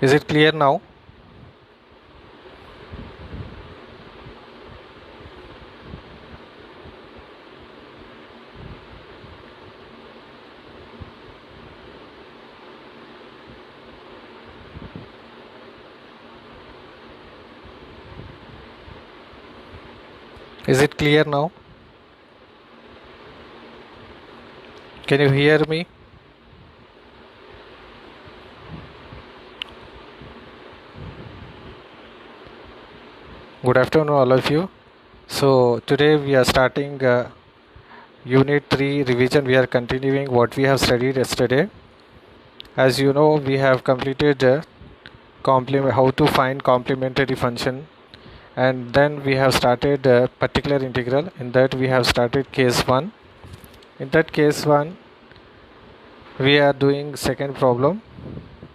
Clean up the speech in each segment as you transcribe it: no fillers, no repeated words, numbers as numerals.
Is it clear now? Is it clear now? Can you hear me? Good afternoon, all of you. So today we are starting Unit 3 revision. We are continuing what we have studied yesterday. As you know, we have completed how to find complementary function, and then we have started particular integral. In that we have started case 1. In that case 1, we are doing second problem.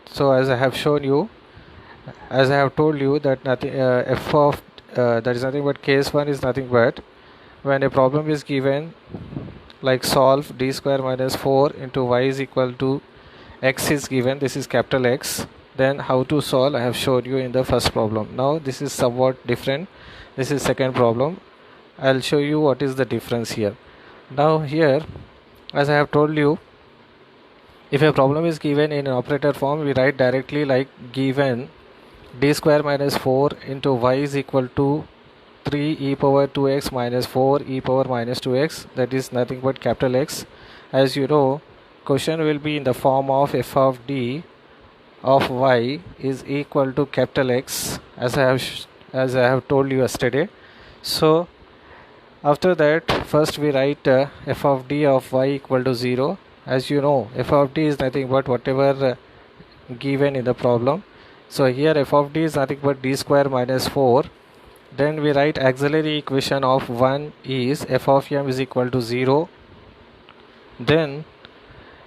So as I have shown you, as I have told you that nothing f of that is nothing but case 1 is nothing but when a problem is given like solve d square minus 4 into y is equal to x is given, this is capital X, then how to solve I have showed you in the first problem. Now this is somewhat different. This is second problem. I'll show you what is the difference here. Now here, as I have told you, if a problem is given in an operator form, we write directly like given d square minus 4 into y is equal to 3 e power 2x minus 4 e power minus 2x, that is nothing but capital X. As you know, question will be in the form of f of d of y is equal to capital X, as I have told you yesterday. So after that, first we write f of d of y equal to 0. As you know, f of d is nothing but whatever given in the problem. So here f of d is nothing but d square minus 4. Then we write auxiliary equation of 1 is f of m is equal to 0. Then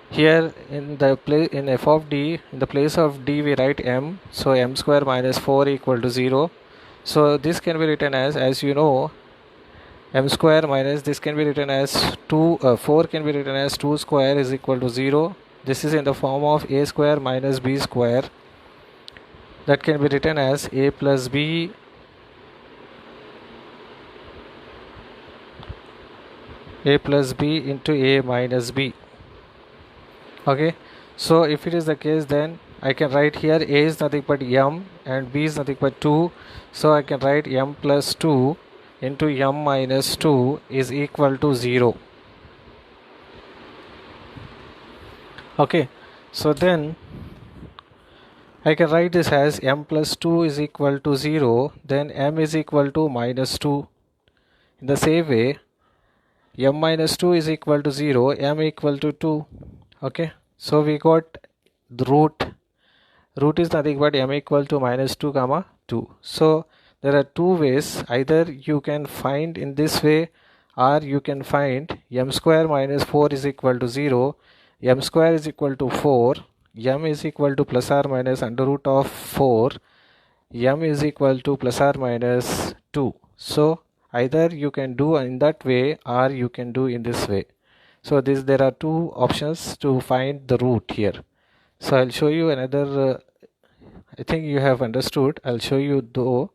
here in f of d, in the place of d we write m, so m square minus 4 equal to 0. So this can be written as you know, m square minus this can be written as 4 can be written as 2 square is equal to 0. This is in the form of a square minus b square, that can be written as a plus b into a minus b. Okay, so if it is the case, then I can write here a is nothing but m and b is nothing but 2, so I can write m plus 2 into m minus 2 is equal to 0. Okay, so then I can write this as m plus 2 is equal to 0, then m is equal to minus 2. In the same way, m minus 2 is equal to 0, m equal to 2. Okay, so we got the root is nothing but m equal to minus 2 comma 2. So there are two ways, either you can find in this way or you can find m square minus 4 is equal to 0, m square is equal to 4, m is equal to plus or minus under root of 4, m is equal to plus or minus 2. So either you can do in that way or you can do in this way. So there are two options to find the root here. So I'll show you another I think you have understood. I'll show you though.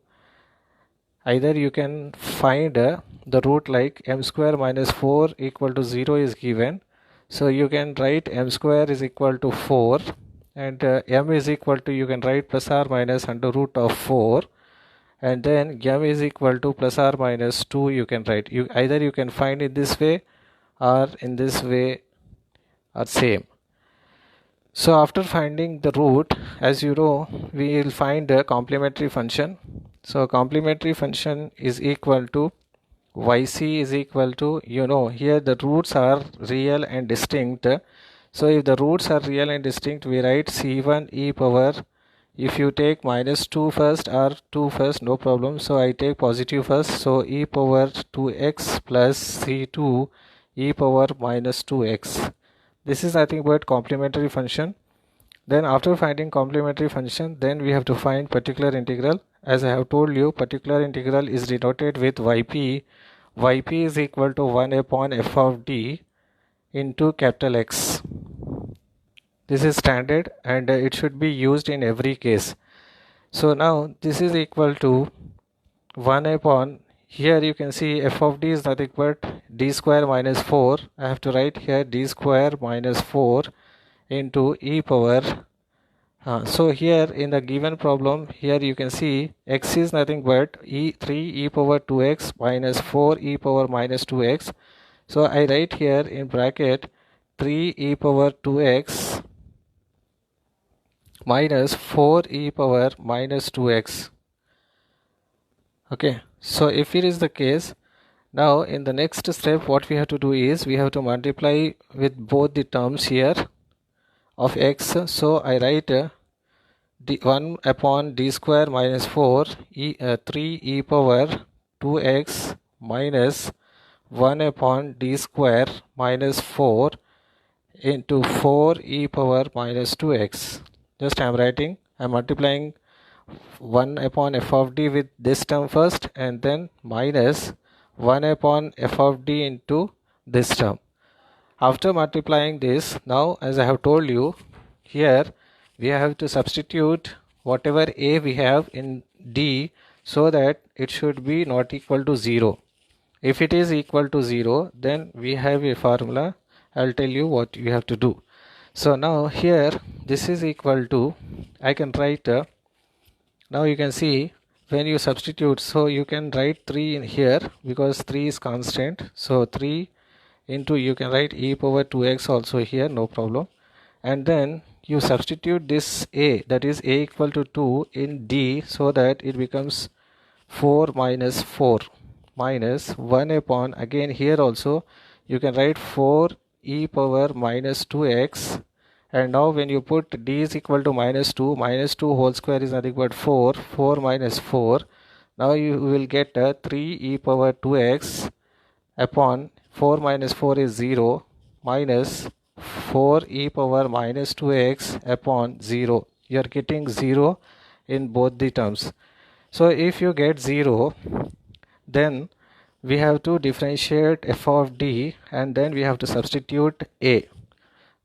Either you can find the root like m square minus 4 equal to 0 is given, so you can write m square is equal to 4 and m is equal to, you can write plus or minus under root of 4, and then m is equal to plus or minus 2 you can write. Either you can find in this way or in this way are same. So after finding the root, as you know, we will find a complementary function. So complementary function is equal to yc is equal to, you know, here the roots are real and distinct. So if the roots are real and distinct, we write c1 e power, if you take minus 2 first or 2 first, no problem. So I take positive first, so e power 2x plus c2 e power minus 2x. This is nothing but complementary function. Then after finding complementary function, then we have to find particular integral. As I have told you, particular integral is denoted with yp. Yp is equal to 1 upon f of d into capital X. This is standard and it should be used in every case. So now this is equal to 1 upon, here you can see f of d is nothing but d square minus 4. I have to write here d square minus 4 into e power. So here in the given problem, here you can see x is nothing but 3 e power 2x minus 4 e power minus 2x. So I write here in bracket 3 e power 2x minus 4 e power minus 2x. Okay, so if it is the case, now in the next step what we have to do is we have to multiply with both the terms here of x. So I write d 1 upon d square minus 4 3 e power 2x minus 1 upon d square minus 4 into 4 e power minus 2x. Just I am multiplying 1 upon f of d with this term first and then minus 1 upon f of d into this term. After multiplying this, now as I have told you, here we have to substitute whatever a we have in d so that it should be not equal to 0. If it is equal to 0, then we have a formula. I'll tell you what you have to do. So now here this is equal to, I can write now you can see when you substitute, so you can write 3 in here because 3 is constant. So 3 into, you can write e power 2x also here, no problem. And then you substitute this a, that is a equal to 2 in d, so that it becomes 4 minus 4 minus 1 upon, again here also you can write 4 e power minus 2x. And now when you put d is equal to minus 2 whole square is nothing but 4 minus 4. Now you will get 3 e power 2x upon 4 minus 4 is 0 minus 4 e power minus 2x upon 0. You are getting 0 in both the terms. So if you get 0, then we have to differentiate f of d and then we have to substitute a.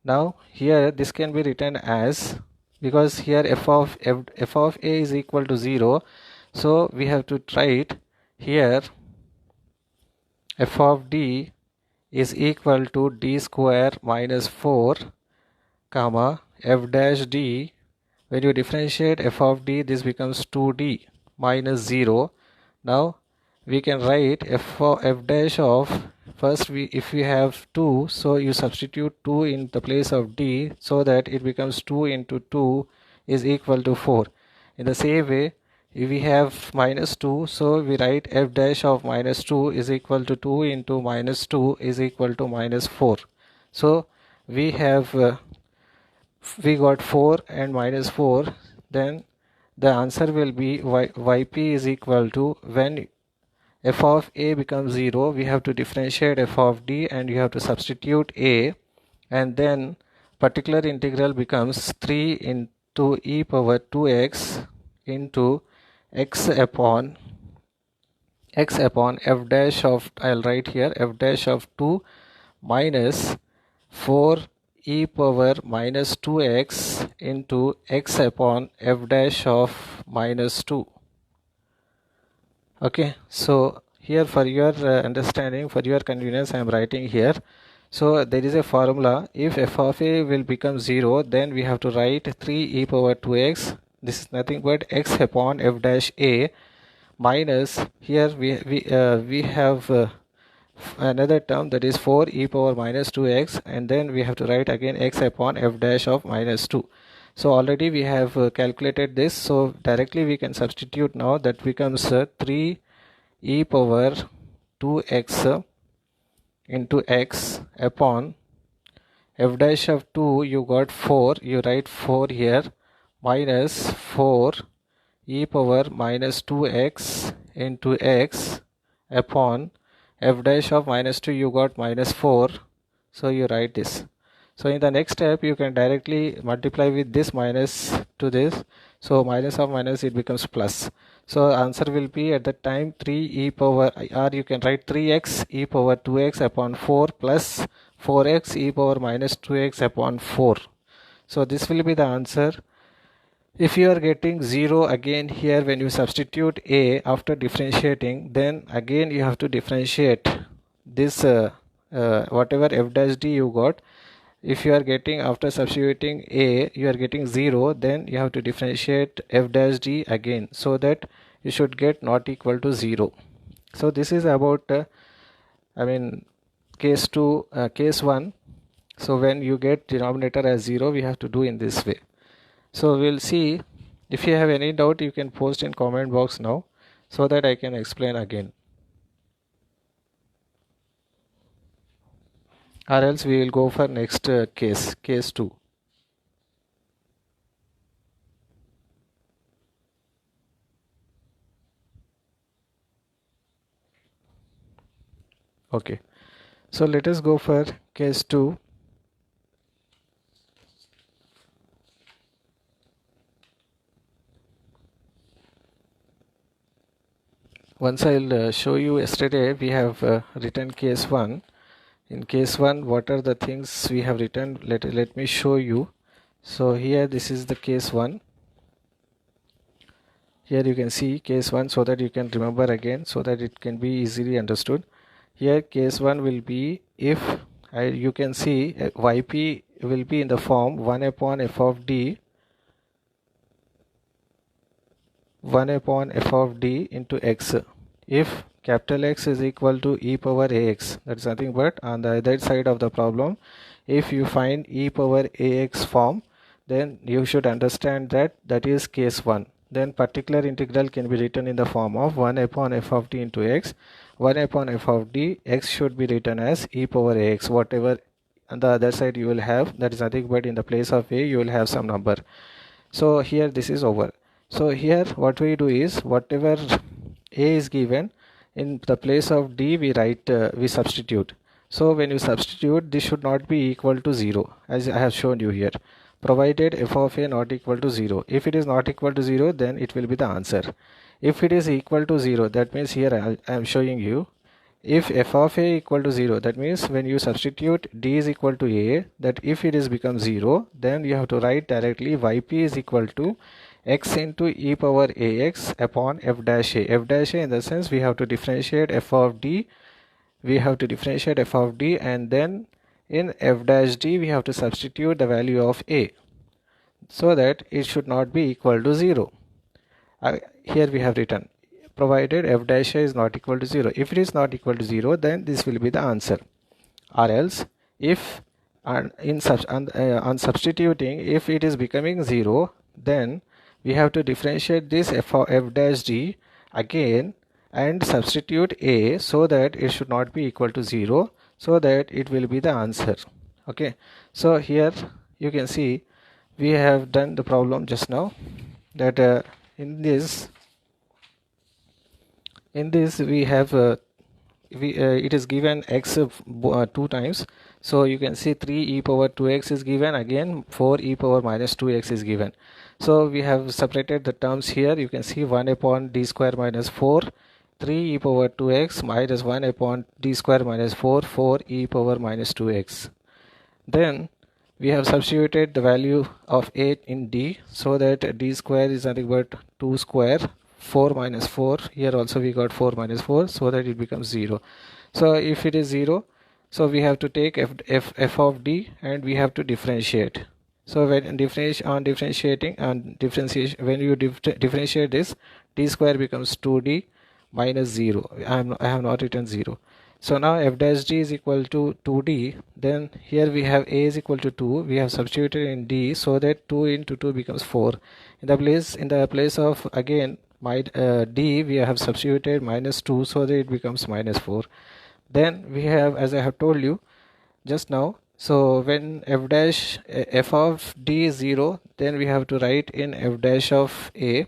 Now here this can be written as, because here f of a is equal to 0, so we have to write here f of d is equal to d square minus 4 comma f dash d. When you differentiate f of d, this becomes 2d minus 0. Now we can write f dash of, first if we have 2, so you substitute 2 in the place of d, so that it becomes 2 into 2 is equal to 4. In the same way, if we have minus 2, so we write f dash of minus 2 is equal to 2 into minus 2 is equal to minus 4. So we have we got 4 and minus 4. Then the answer will be yp is equal to, when f of a becomes 0, we have to differentiate f of d and you have to substitute a, and then particular integral becomes 3 into e power 2x into x upon f dash of, I'll write here f dash of 2 minus 4 e power minus 2x into x upon f dash of minus 2. Okay, so here for your understanding, for your convenience, I am writing here. So there is a formula. If f of a will become 0, then we have to write 3 e power 2x. This is nothing but x upon f dash a minus, here we have another term, that is 4 e power minus 2x, and then we have to write again x upon f dash of minus 2. So already we have calculated this, so directly we can substitute now. That becomes 3 e power 2x into x upon f dash of 2, you got 4, you write 4 here, minus 4 e power minus 2x into x upon f dash of minus 2, you got minus 4, so you write this. So in the next step you can directly multiply with this minus to this, so minus of minus it becomes plus. So answer will be at that time 3 e power, or you can write 3x e power 2x upon 4 plus 4x e power minus 2x upon 4. So this will be the answer. If you are getting 0 again here, when you substitute a after differentiating, then again you have to differentiate this whatever f dash d you got. If you are getting, after substituting a, you are getting 0, then you have to differentiate f dash d again, so that you should get not equal to 0. So this is about case 2, case 1. So when you get denominator as 0, we have to do in this way. So we'll see. If you have any doubt, you can post in comment box now, so that I can explain again, or else we will go for next case 2. Okay, so let us go for case 2. Once I'll show you. Yesterday we have written case 1. In case 1, what are the things we have written? Let me show you. So here, this is the case 1. Here you can see case 1, so that you can remember again, so that it can be easily understood. Here case 1 will be, if you can see yp will be in the form 1 upon f of d, 1 upon f of d into x. If capital X is equal to e power ax, that's nothing but on the other side of the problem, if you find e power ax form, then you should understand that that is case 1. Then particular integral can be written in the form of 1 upon f of d into x. 1 upon f of d, x should be written as e power ax. Whatever on the other side you will have, that is nothing but in the place of a you will have some number. So here this is over. So here what we do is, whatever a is given, in the place of d we write, we substitute. So when you substitute, this should not be equal to 0, as I have shown you here, provided f of a not equal to 0. If it is not equal to 0, then it will be the answer. If it is equal to 0, that means here I am showing you, if f of a equal to 0, that means when you substitute d is equal to a, that if it is become 0, then you have to write directly yp is equal to x into e power ax upon f dash a. F dash a, in the sense we have to differentiate f of d, and then in f dash d we have to substitute the value of a, so that it should not be equal to 0. Here we have written, provided f dash a is not equal to 0. If it is not equal to 0, then this will be the answer. Or else, if on substituting, if it is becoming 0, then we have to differentiate this f dash d again and substitute a, so that it should not be equal to 0, so that it will be the answer. Okay, so here you can see we have done the problem just now, that in this we have it is given x 2 times. So you can see 3 e power 2x is given, again 4 e power minus 2x is given. So we have separated the terms here. You can see 1 upon d square minus 4, 3 e power 2x minus 1 upon d square minus 4, 4 e power minus 2x. Then we have substituted the value of a in d, so that d square is nothing but 2 square, 4 minus 4, here also we got 4 minus 4, so that it becomes 0. So if it is 0, so we have to take f of d and we have to differentiate. So when differentiation, when you differentiate this, d square becomes 2d minus 0. I have not written 0. So now f dash d is equal to 2d. Then here we have a is equal to 2. We have substituted in d, so that 2 into 2 becomes 4. In the place of again d, we have substituted minus 2, so that it becomes minus 4. Then we have, as I have told you just now, so when f of d is 0, then we have to write in f dash of a,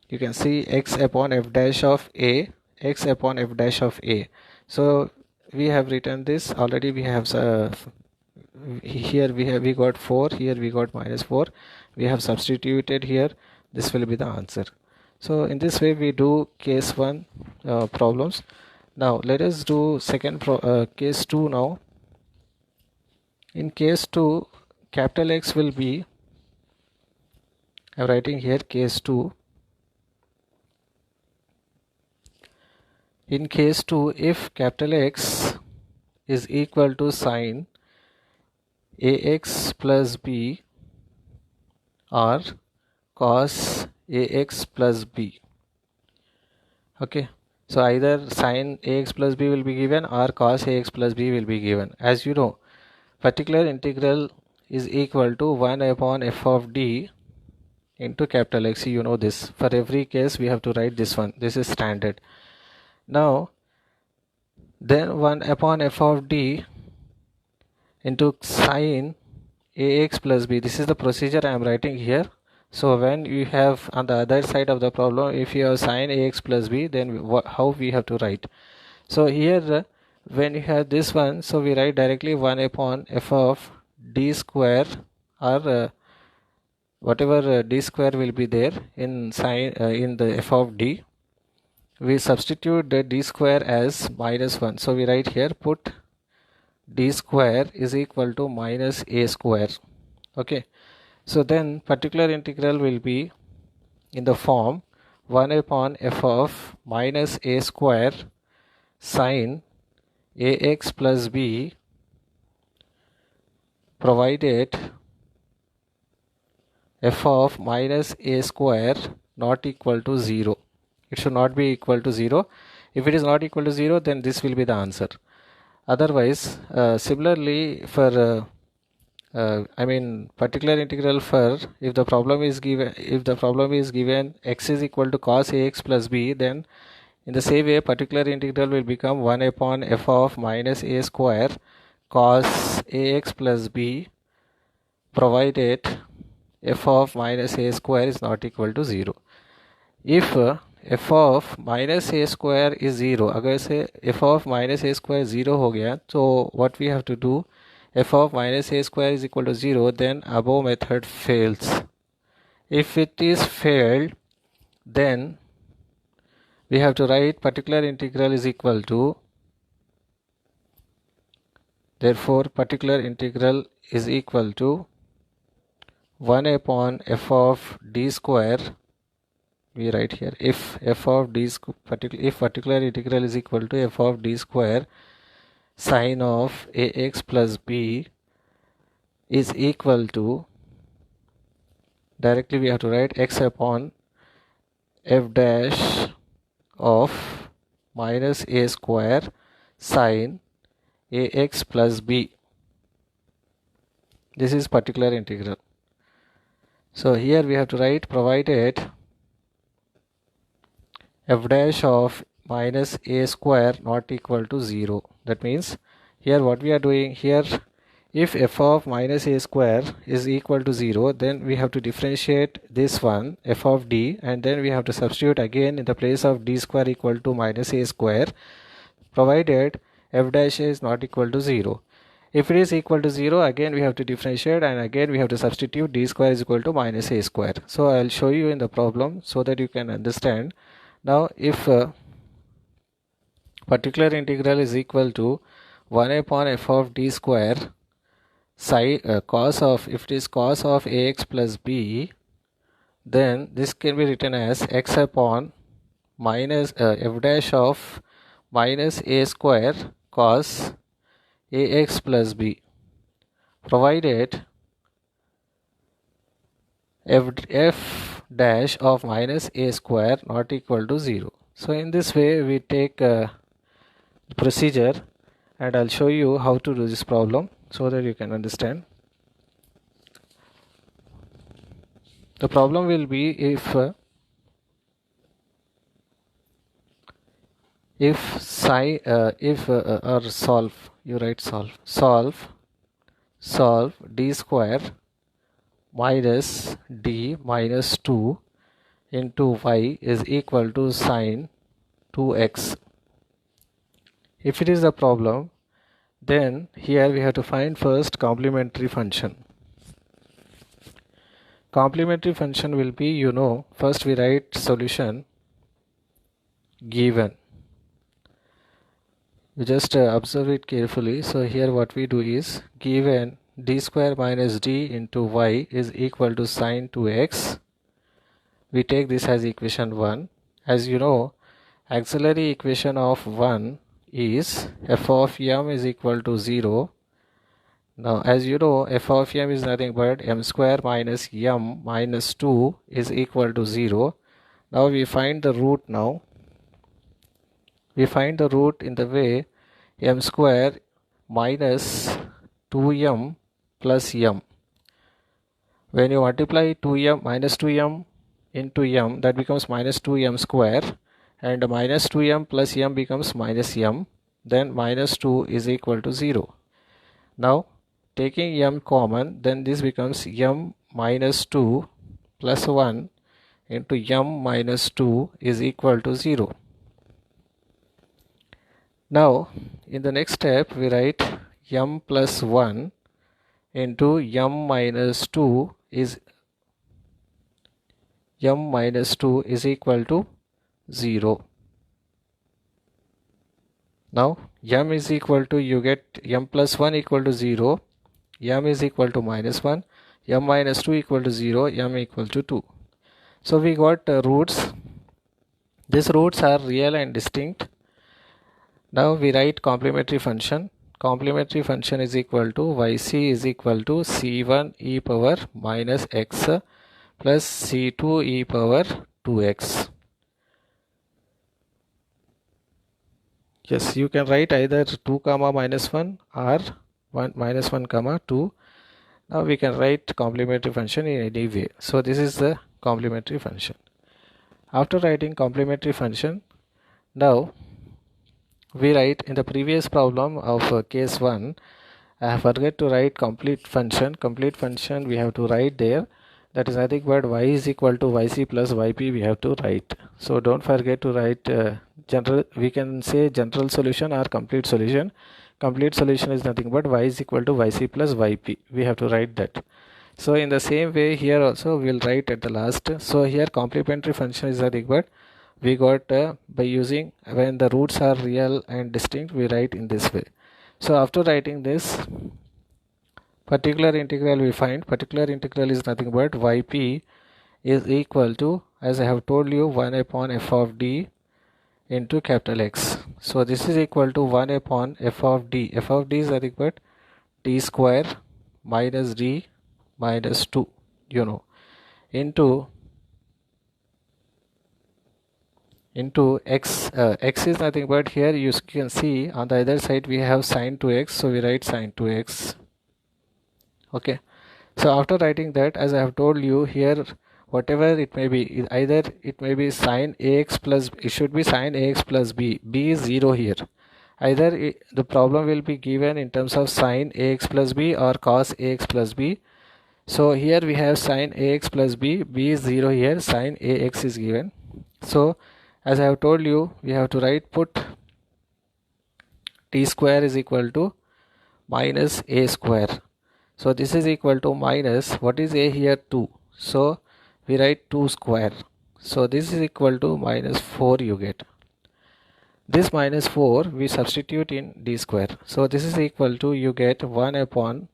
you can see x upon f dash of a, x upon f dash of a. So we have written this already. We have here we got 4, here we got minus 4. We have substituted here. This will be the answer. So in this way we do case 1 problems. Now let us do case 2 now. In case 2, capital X will be I'm writing here case 2. In case 2, if capital X is equal to sine ax plus b or cos ax plus b. Okay, so either sine ax plus b will be given or cos ax plus b will be given. As you know, particular integral is equal to 1 upon f of d into capital X. You know this. For every case we have to write this one. This is standard. Now then 1 upon f of d into sine ax plus b. This is the procedure I am writing here. So when you have on the other side of the problem, if you have sine ax plus b, then how we have to write? So here when you have this one, so we write directly 1 upon f of d square, or whatever d square will be there in sine in the f of d. We substitute the d square as minus 1. So we write here, put d square is equal to minus a square. Okay, so then particular integral will be in the form 1 upon f of minus a square sine ax plus b, provided f of minus a square not equal to 0. It should not be equal to 0. If it is not equal to 0, then this will be the answer. Otherwise, similarly for particular integral for, if the problem is given x is equal to cos ax plus b, then in the same way particular integral will become 1 upon f of minus a square cos ax plus b, provided f of minus a square is not equal to 0. If f of minus a square is 0, अगर से f of minus a square 0 हो गया, so what we have to do, f of minus a square is equal to 0, then above method fails. If it is failed, then we have to write particular integral is equal to, therefore particular integral is equal to 1 upon f of d square. We write here, if f of d if particular integral is equal to f of d square sine of ax plus b is equal to, directly we have to write x upon f dash of minus a square sine ax plus b. This is particular integral. So here we have to write, provided f dash of minus a square not equal to 0. That means here what we are doing here, if f of minus a square is equal to 0, then we have to differentiate this one f of d, and then we have to substitute again in the place of d square equal to minus a square, provided f dash is not equal to 0. If it is equal to 0, again we have to differentiate, and again we have to substitute d square is equal to minus a square. So I will show you in the problem so that you can understand. Now if particular integral is equal to 1 upon f of d square cos of, if it is cos of ax plus b, then this can be written as x upon minus f dash of minus a square cos ax plus b, provided f dash of minus a square not equal to 0. So in this way we take the procedure, and I'll show you how to do this problem so that you can understand. The problem will be, if solve, you write solve d square minus d minus 2 into y is equal to sine 2x. If it is a problem, then here we have to find first complementary function. Complementary function will be, you know, first we write solution given. You just observe it carefully. So here what we do is, given d square minus d into y is equal to sine 2x, we take this as equation 1. As you know, auxiliary equation of 1 is f of m is equal to 0. Now as you know, f of m is nothing but m square minus m minus 2 is equal to 0. Now we find the root now. We find the root in the way m square minus 2m plus m. When you multiply 2m minus 2m into m, that becomes minus 2m square, and minus 2m plus m becomes minus m, then minus 2 is equal to 0. Now taking m common, then this becomes m minus 2 plus 1 into m minus 2 is equal to 0. Now in the next step we write m plus 1 into m minus 2 is equal to 0. Now m is equal to, you get m plus 1 equal to 0, m is equal to minus 1, m minus 2 equal to 0, m equal to 2. So we got roots. These roots are real and distinct. Now we write complementary function. Complementary function is equal to yc is equal to c1 e power minus x plus c2 e power 2x. Yes, you can write either 2 comma minus 1 or 1 minus 1 comma 2. Now we can write complementary function in any way. So this is the complementary function. After writing complementary function, now we write in the previous problem of case 1, I forget to write complete function. Complete function we have to write there. That is nothing but y is equal to yc plus yp we have to write. So don't forget to write general, we can say general solution or complete solution. Complete solution is nothing but y is equal to yc plus yp. We have to write that. So in the same way here also we will write at the last. So here complementary function is nothing but we got by using, when the roots are real and distinct, we write in this way. So after writing this, particular integral we find, particular integral is nothing but yp is equal to, as I have told you, 1 upon f of d into capital X. So this is equal to 1 upon f of d. F of d is nothing but t square minus d minus 2, you know, into x. X is nothing but, here you can see on the other side we have sine 2x, so we write sine 2x. Okay, so after writing that, as I have told you, here whatever it may be, either it may be sine ax plus, it should be sine ax plus b. B is 0 here. Either the problem will be given in terms of sine ax plus b or cos ax plus b. So here we have sine ax plus b, b is 0 here, sine ax is given. So as I have told you, we have to write, put t square is equal to minus a square. So this is equal to minus, what is a here, 2. So we write 2 square. So this is equal to minus 4 you get. This minus 4 we substitute in d square. So this is equal to, you get 1 upon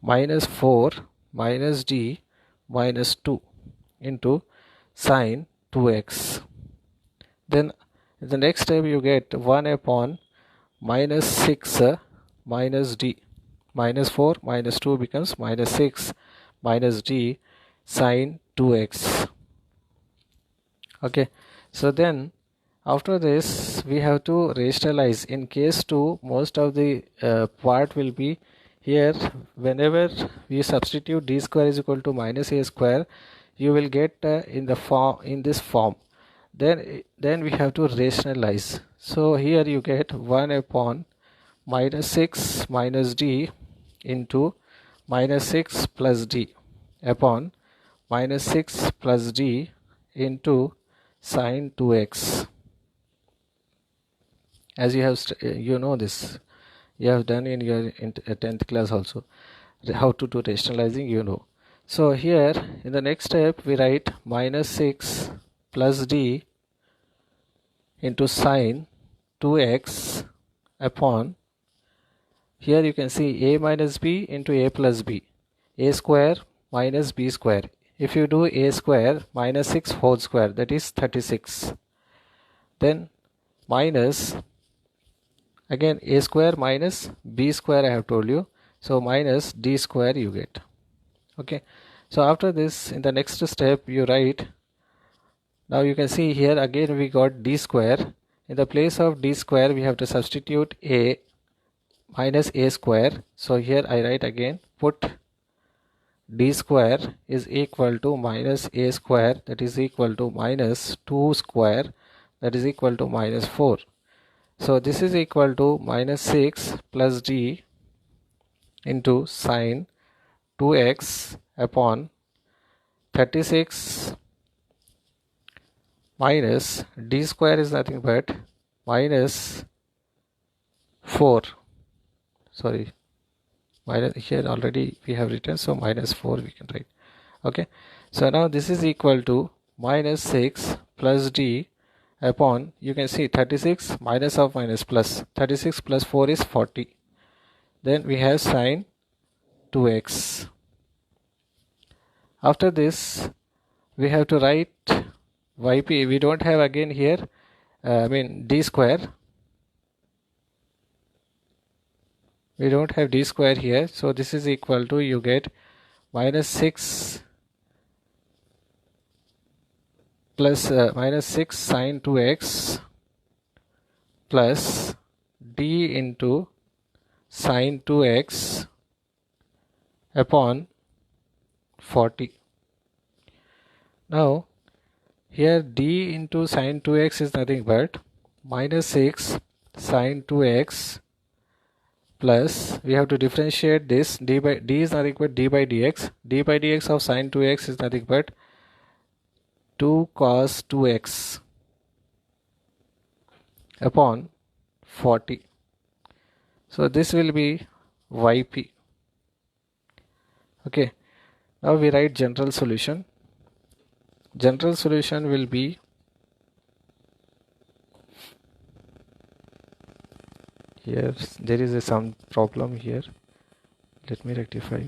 minus 4 minus d minus 2 into sine 2x. Then the next step you get 1 upon minus 6 minus d. Minus 4 minus 2 becomes minus 6 minus d sine 2x. Okay, so then after this we have to rationalize. In case 2, most of the part will be here. Whenever we substitute d square is equal to minus a square, you will get in the form, in this form. Then we have to rationalize. So here you get 1 upon minus 6 minus d into minus 6 plus d upon minus 6 plus d into sine 2x. As you have you know this, you have done in your 10th class also, how to do rationalizing, you know. So here in the next step we write minus 6 plus d into sine 2x upon, here you can see a minus b into a plus b, a square minus b square. if you do a square minus 6 whole square, that is 36, then minus again a square minus b square, I have told you, so minus d square you get. Okay, so after this, in the next step you write, now you can see here again we got d square. In the place of d square we have to substitute a minus a square. So here I write again, put d square is equal to minus a square, that is equal to minus 2 square, that is equal to minus 4. So this is equal to minus 6 plus d into sine 2x upon 36 minus d square is nothing but minus 4, sorry, minus, here already we have written, so minus 4 we can write. Okay, so now this is equal to minus 6 plus d upon, you can see 36 minus of minus plus, 36 plus 4 is 40, then we have sine 2x. After this we have to write yp. We don't have again here d square, we don't have d square here, so this is equal to, you get minus 6 plus minus 6 sine 2x plus d into sine 2x upon 40. Now here d into sine 2x is nothing but minus 6 sine 2x plus, we have to differentiate this, d is nothing but d by dx, d by dx of sine 2x is nothing but 2 cos 2x upon 40. So this will be yp. Okay, now we write general solution. General solution will be, here there is some problem here, let me rectify.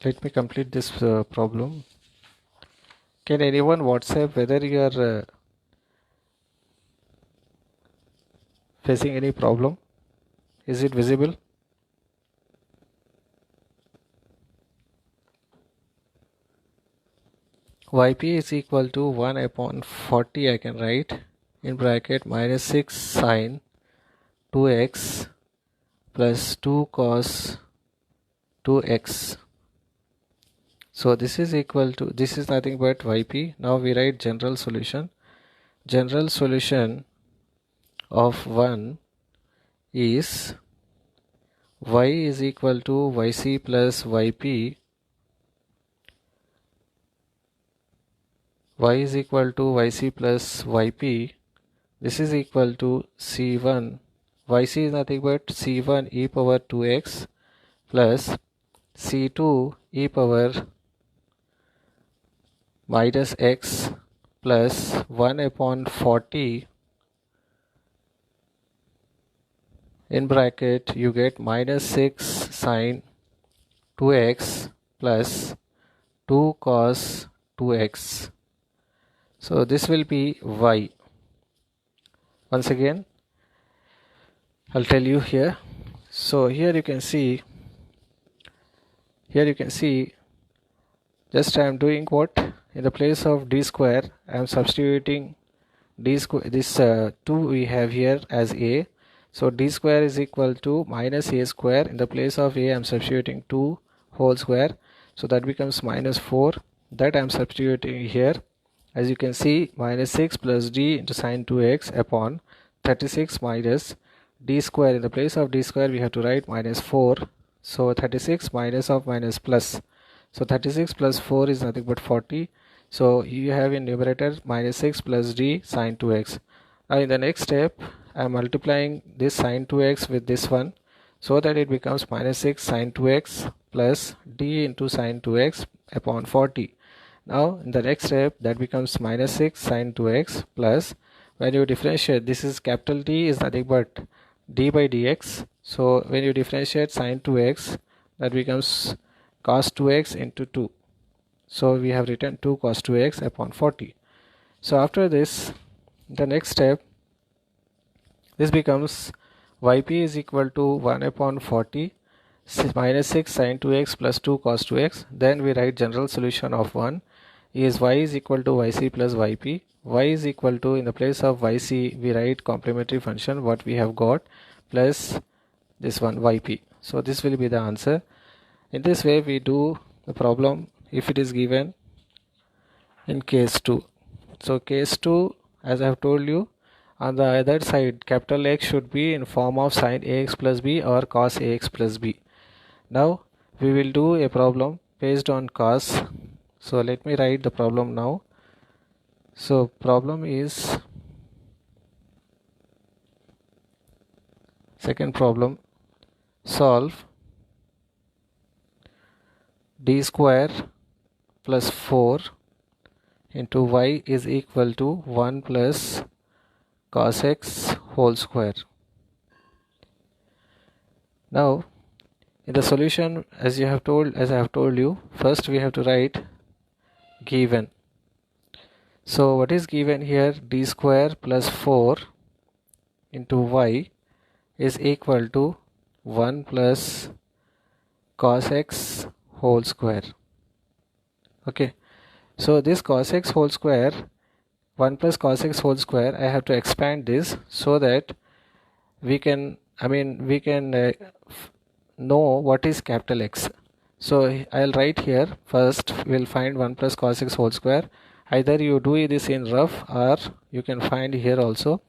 Let me complete this problem. Can anyone WhatsApp whether you are facing any problem? Is it visible? Yp is equal to 1 upon 40, I can write in bracket minus 6 sine 2x plus 2 cos 2x. So this is equal to, this is nothing but yp. Now we write general solution. General solution of 1 is y is equal to yc plus yp, y is equal to yc plus yp, this is equal to c1, yc is nothing but c1 e power 2x plus c2 e power minus x plus 1 upon 40 in bracket, you get minus 6 sine 2x plus 2 cos 2x. So this will be y. Once again I'll tell you here. So here you can see, just I am doing what, in the place of d square I am substituting d square, this 2 we have here as a, so d square is equal to minus a square, in the place of a I am substituting 2 whole square, so that becomes minus 4, that I am substituting here. As you can see, minus 6 plus d into sine 2x upon 36 minus d square, in the place of d square we have to write minus 4, so 36 minus of minus plus, so 36 plus 4 is nothing but 40. So you have in numerator minus 6 plus d sine 2x. Now in the next step I am multiplying this sine 2x with this one, so that it becomes minus 6 sine 2x plus d into sine 2x upon 40. Now in the next step, that becomes minus 6 sine 2x plus, when you differentiate, this is capital D is nothing but d by dx. So when you differentiate sine 2x, that becomes cos 2x into 2. So we have written 2 cos 2x upon 40. So after this, the next step, this becomes yp is equal to 1 upon 40 minus 6 sine 2x plus 2 cos 2x. Then we write general solution of 1 is y is equal to yc plus yp. Y is equal to, in the place of yc we write complementary function what we have got plus this one yp. So this will be the answer. In this way we do the problem if it is given in case 2. So case 2, as I have told you, on the other side capital X should be in form of sin ax plus b or cos ax plus b. Now we will do a problem based on cos. So let me write the problem now. So problem is, second problem, solve d square plus 4 into y is equal to 1 plus cos x whole square. Now in the solution, as I have told you, first we have to write given. So what is given here? D square plus 4 into y is equal to 1 plus cos x whole square. Okay, so this cos x whole square, 1 plus cos x whole square, I have to expand this so that we can know what is capital X. So I'll write here, first we'll find 1 plus cos x whole square. Either you do this in rough or you can find here also.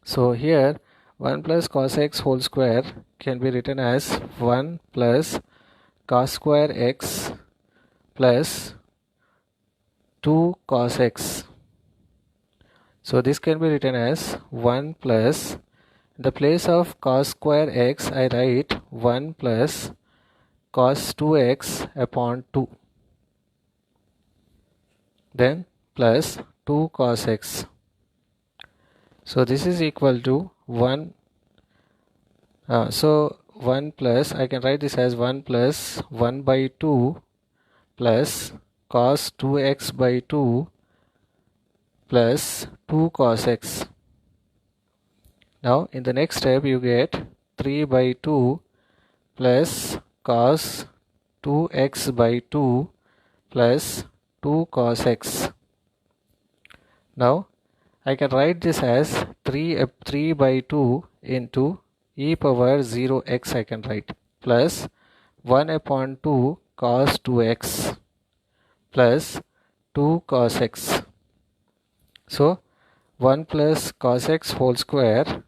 So here 1 plus cos x whole square can be written as 1 plus cos square x plus 2 cos x. So this can be written as 1 plus, in the place of cos square x I write 1 plus cos 2x upon 2, then plus 2 cos x. So this is equal to 1. So 1 plus, I can write this as 1 plus 1 by 2 plus cos 2x by 2 plus 2 cos x. Now in the next step you get 3 by 2 plus cos 2x by 2 plus 2 cos x. Now I can write this as 3 by 2 into e power 0x I can write, plus 1 upon 2 cos 2x plus 2 cos x. So 1 plus cos x whole square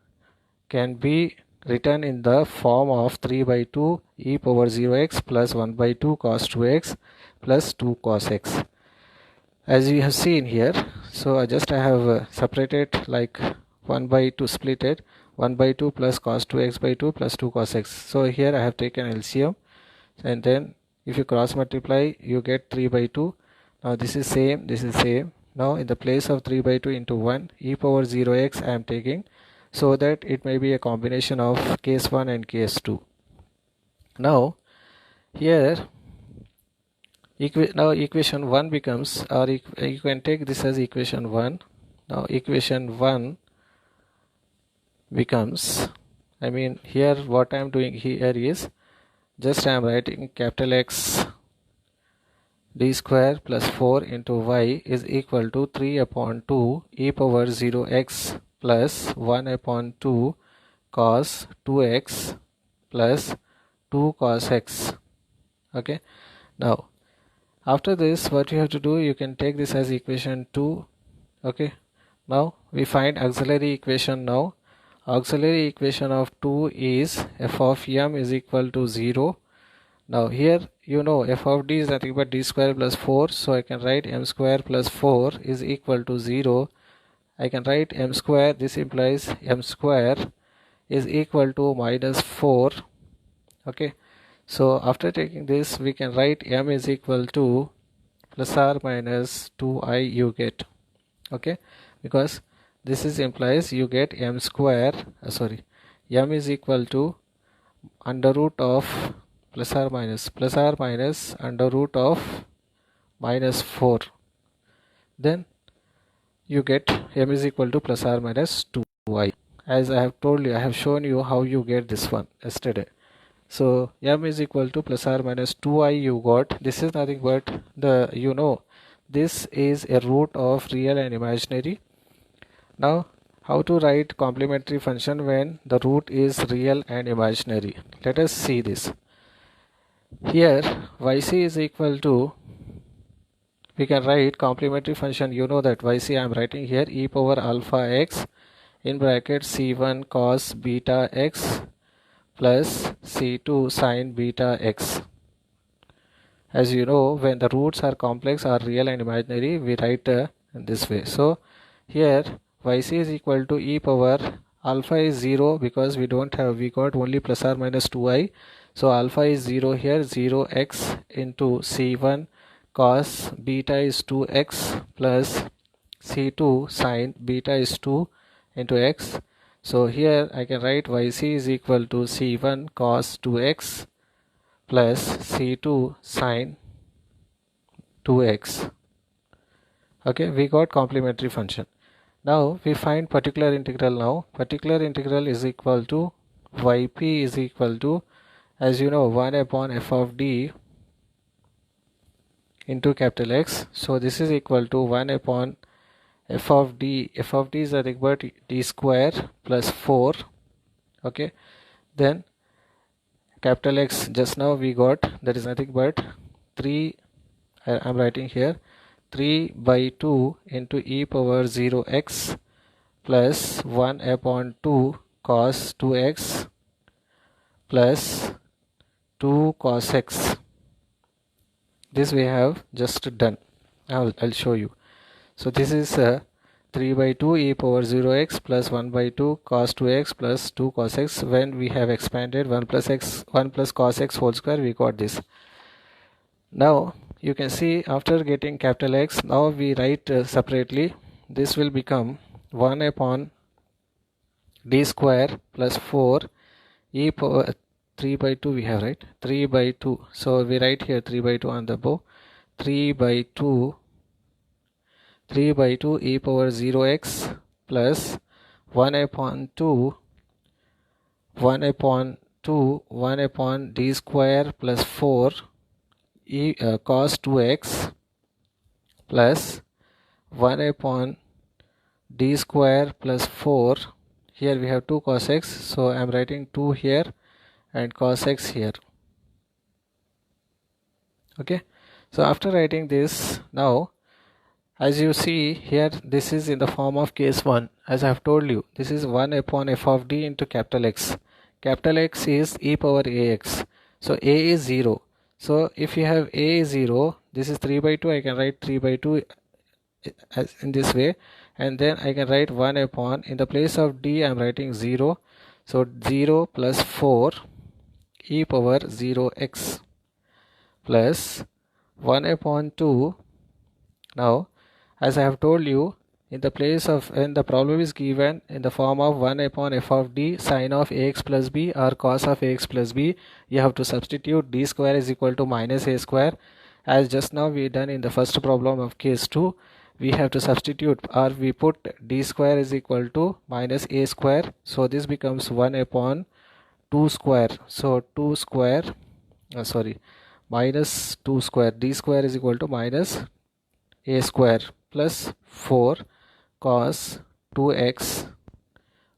can be written in the form of 3 by 2 e power 0x plus 1 by 2 cos 2x plus 2 cos x, as you have seen here. So I have separated like 1 by 2, split it, 1 by 2 plus cos 2x by 2 plus 2 cos x. So here I have taken LCM, and then if you cross multiply you get 3 by 2. Now this is same, this is same. Now in the place of 3 by 2 into 1 e power 0x I am taking, so that it may be a combination of case 1 and case 2. Now here equation 1 becomes, or you can take this as equation 1. Now equation 1 becomes, here what I am doing here is just I am writing capital X d square plus 4 into y is equal to 3 upon 2 e power 0x plus 1 upon 2 cos 2x plus 2 cos x. Okay, now after this what you have to do, you can take this as equation 2. Okay, now we find auxiliary equation. Now auxiliary equation of 2 is f of m is equal to 0. Now here you know f of d is nothing but d square plus 4, so I can write m square plus 4 is equal to 0. I can write m square, this implies m square is equal to minus 4 Okay, so after taking this, we can write m is equal to plus or minus 2i you get. Okay, because this is implies you get m square, m is equal to under root of plus or minus under root of minus 4. Then you get m is equal to plus or minus 2i. As I have told you, I have shown you how you get this one yesterday. So m is equal to plus or minus 2i you got. This is nothing but this is a root of real and imaginary. Now how to write complementary function when the root is real and imaginary? Let us see this. Here yc is equal to, we can write complementary function, that yc I am writing here e power alpha x in bracket c1 cos beta x plus c2 sin beta x. As you know, when the roots are complex or real and imaginary, we write in this way. So here yc is equal to e power alpha is 0 because we got only plus or minus 2i. So alpha is 0 here, 0x into c1 cos beta is 2x plus c2 sin beta is 2 into x. So here I can write yc is equal to c1 cos 2x plus c2 sin 2x. Okay, we got complementary function. Now we find particular integral. Now particular integral is equal to yp is equal to, as you know, 1 upon f of d into capital X. So this is equal to 1 upon f of d. F of d is nothing but d square plus 4. Okay, then capital X just now we got, that is nothing but 3, I am writing here 3 by 2 into e power 0x plus 1 upon 2 cos 2x plus 2 cos x. This we have just done. I'll show you. So this is 3 by 2 e power 0x plus 1 by 2 cos 2x plus 2 cos x. When we have expanded 1 plus cos x whole square, we got this. Now you can see after getting capital X, now we write separately. This will become 1 upon d square plus 4 e power 3 by 2 we have, right? 3 by 2. So we write here 3 by 2 on the above. 3 by 2 e power 0x plus 1 upon 1 upon d square plus 4 cos 2x plus 1 upon d square plus 4. Here we have 2 cos x, so I am writing 2 here and cos x here. Okay, so after writing this, now as you see here, this is in the form of case 1. As I have told you, this is 1 upon f of d into capital X. Capital X is e power ax. So a is 0. So if you have a is 0, this is 3 by 2, I can write 3 by 2 as in this way, and then I can write 1 upon, in the place of d I am writing 0. So 0 plus 4 e power 0x plus 1 upon 2. Now as I have told you, in the place of, when the problem is given in the form of 1 upon f of d sin of ax plus b or cos of ax plus b, you have to substitute d square is equal to minus a square. As just now we done in the first problem of case 2, we have to substitute, or we put d square is equal to minus a square. So this becomes 1 upon 2 square. So 2 square, minus 2 square, d square is equal to minus a square plus 4 cos 2x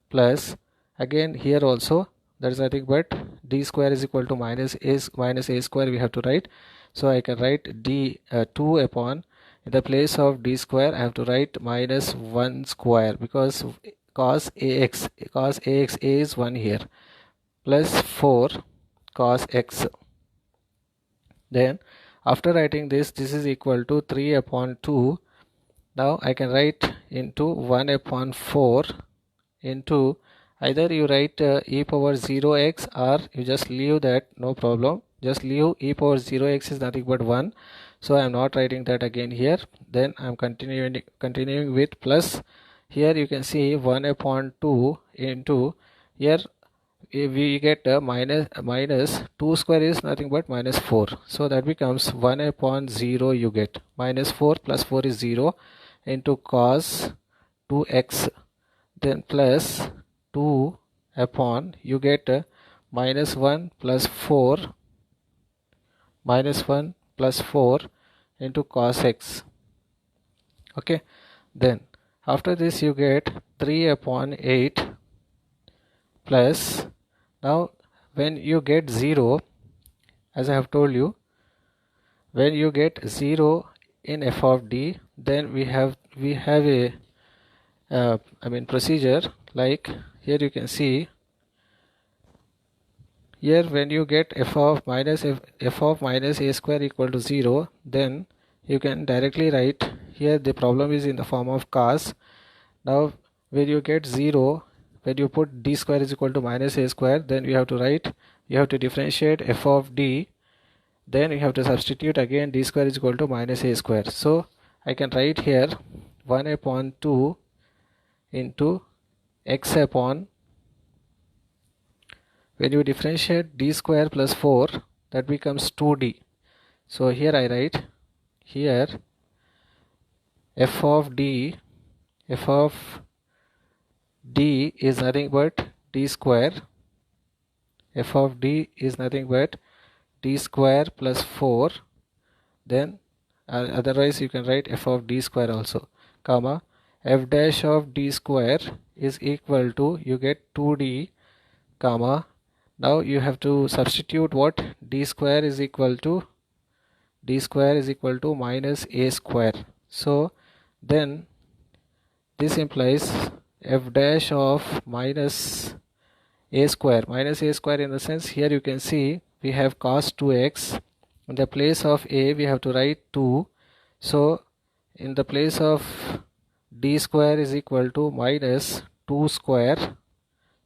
plus, again here also there is nothing but d square is equal to minus a square we have to write. So I can write d 2 upon, in the place of d square I have to write minus 1 square, because cos ax a is 1 here, plus 4 cos x. Then after writing this is equal to 3 upon 2. Now I can write into 1 upon 4 into, Either you write e power 0x or you just leave that, no problem, just leave e power 0x is nothing but 1, so I am not writing that again here. Then I am continuing with plus. Here you can see 1 upon 2 into, here we get minus 2 square is nothing but minus 4, so that becomes 1 upon 0, you get minus 4 plus 4 is 0 into cos 2x, then plus 2 upon, you get minus 1 plus 4, minus 1 plus 4 into cos x. Okay, then after this you get 3 upon 8 plus, now when you get 0, as I have told you, when you get 0 in f of d, then we have a procedure, like here you can see, here when you get f of minus a square equal to 0, then you can directly write, here the problem is in the form of cos. Now when you get 0, when you put d square is equal to minus a square, then you have to write, you have to differentiate f of d, then you have to substitute again d square is equal to minus a square. So I can write here 1 upon 2 into x upon, when you differentiate d square plus 4, that becomes 2d. So here I write, here f of d is nothing but d square, f of d is nothing but d square plus 4, then otherwise you can write f of d square also, comma f dash of d square is equal to, you get 2d, comma, now you have to substitute what, d square is equal to minus a square. So then this implies f dash of minus a square in the sense, here you can see we have cos 2x, in the place of a we have to write 2, so in the place of d square is equal to minus 2 square,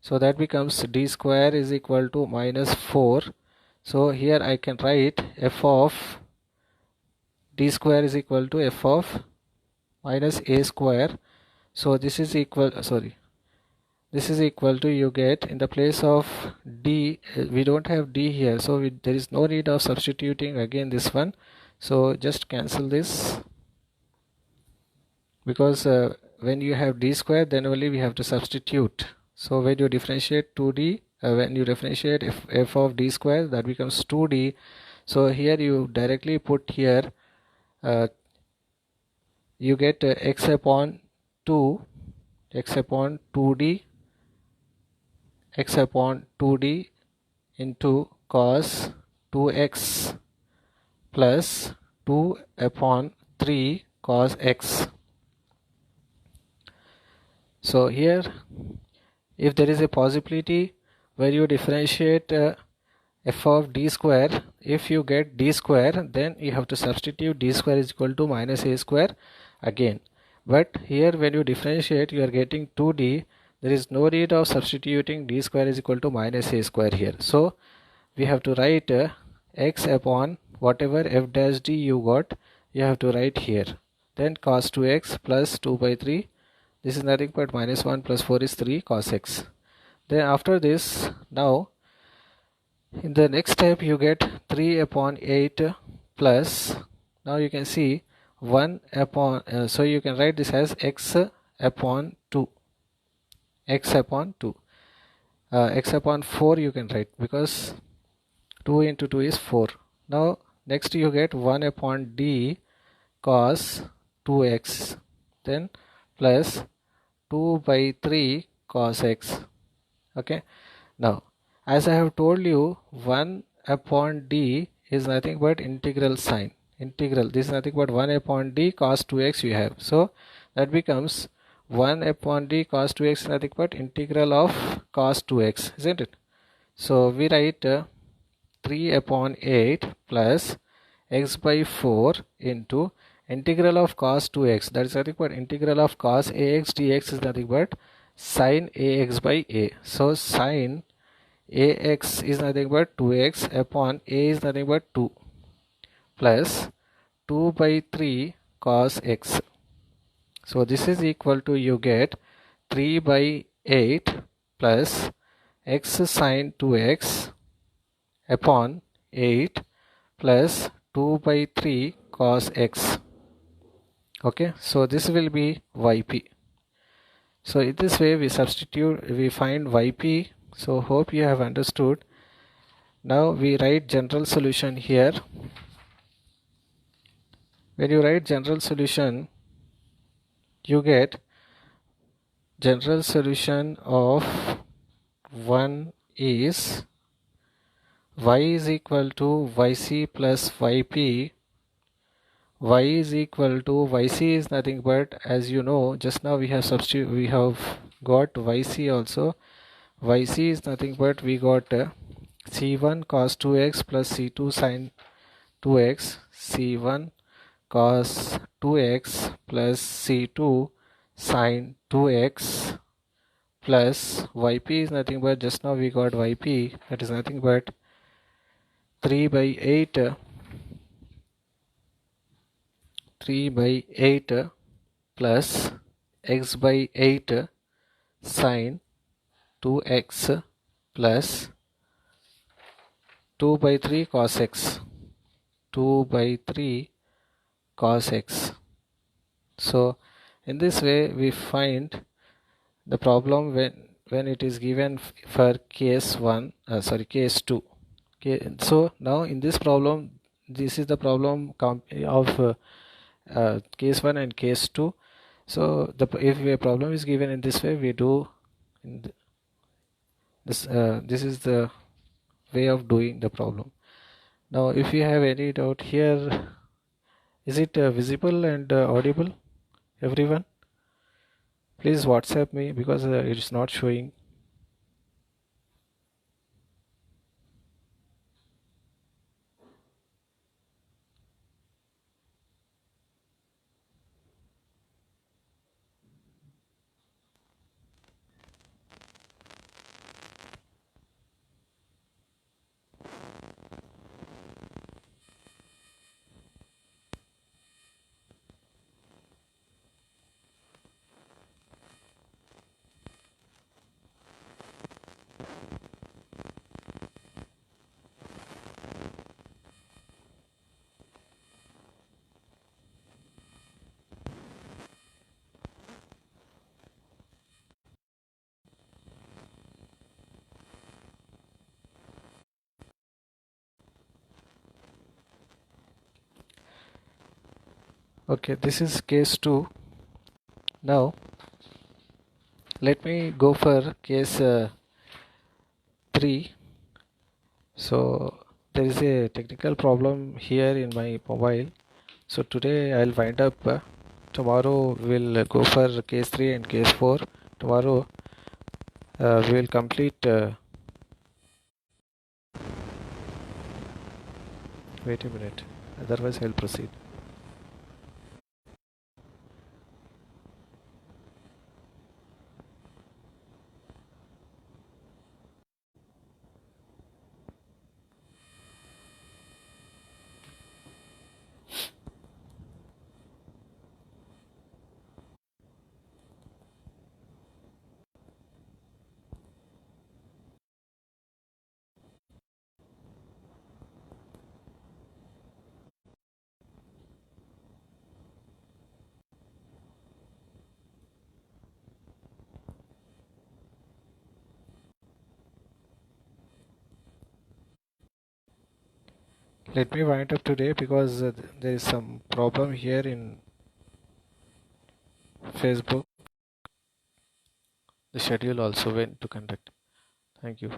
so that becomes d square is equal to minus 4. So here I can write f of d square is equal to f of minus a square, so this is equal, this is equal to, you get in the place of d, we don't have d here, so there is no need of substituting again this one, so just cancel this, because when you have d square, then only we have to substitute. So when you differentiate 2d, when you differentiate f of d square, that becomes 2d. So here you directly put here, you get x upon 2d into cos 2x plus 2 upon 3 cos x. So here, if there is a possibility where you differentiate f of d square, if you get d square, then you have to substitute d square is equal to minus a square again. But here when you differentiate, you are getting 2d, there is no need of substituting d square is equal to minus a square here. So we have to write x upon whatever f dash d you got, you have to write here. Then cos 2x plus 2 by 3, this is nothing but minus 1 plus 4 is 3 cos x. Then after this, now in the next step you get 3 upon 8 plus, now you can see 1 upon, so you can write this as x upon 2, x upon 4 you can write, because 2 into 2 is 4. Now next you get 1 upon d cos 2x, then plus 2 by 3 cos x. Okay, now as I have told you, 1 upon d is nothing but integral sign, integral, this is nothing but 1 upon d cos 2x you have, so that becomes 1 upon d cos 2x is nothing but integral of cos 2x, isn't it? So we write 3 upon 8 plus x by 4 into integral of cos 2x, that is nothing but integral of cos ax dx is nothing but sine ax by a. So sine ax is nothing but 2x upon a is nothing but 2 plus 2 by 3 cos x. So this is equal to, you get 3 by 8 plus x sine 2x upon 8 plus 2 by 3 cos x. Okay, so this will be yp. So in this way we find yp. So hope you have understood. Now we write general solution here. When you write general solution, you get general solution of 1 is y is equal to yc plus yp. Y is equal to yc is nothing but, as you know, just now we have got yc also. Yc is nothing but, we got c1 cos 2x plus c2 sin 2x, c1 cos 2x plus c2 sin 2x plus yp is nothing but, just now we got yp, that is nothing but 3 by 8 plus x by 8 sin 2x plus 2 by 3 cos x, 2 by 3 cos x. So in this way we find the problem when it is given for case 2. Okay, so now in this problem, this is the problem of case 1 and case 2. So if a problem is given in this way, we do this is the way of doing the problem. Now if you have any doubt here, is it visible and audible, everyone? Please WhatsApp me, because it is not showing. Okay, this is case 2. Now let me go for case 3. So there is a technical problem here in my mobile, so today I'll wind up. Tomorrow we'll go for case 3 and case 4. Tomorrow we will complete. Wait a minute, otherwise I'll proceed. Let me wind up today, because there is some problem here in Facebook. The schedule also when to conduct. Thank you.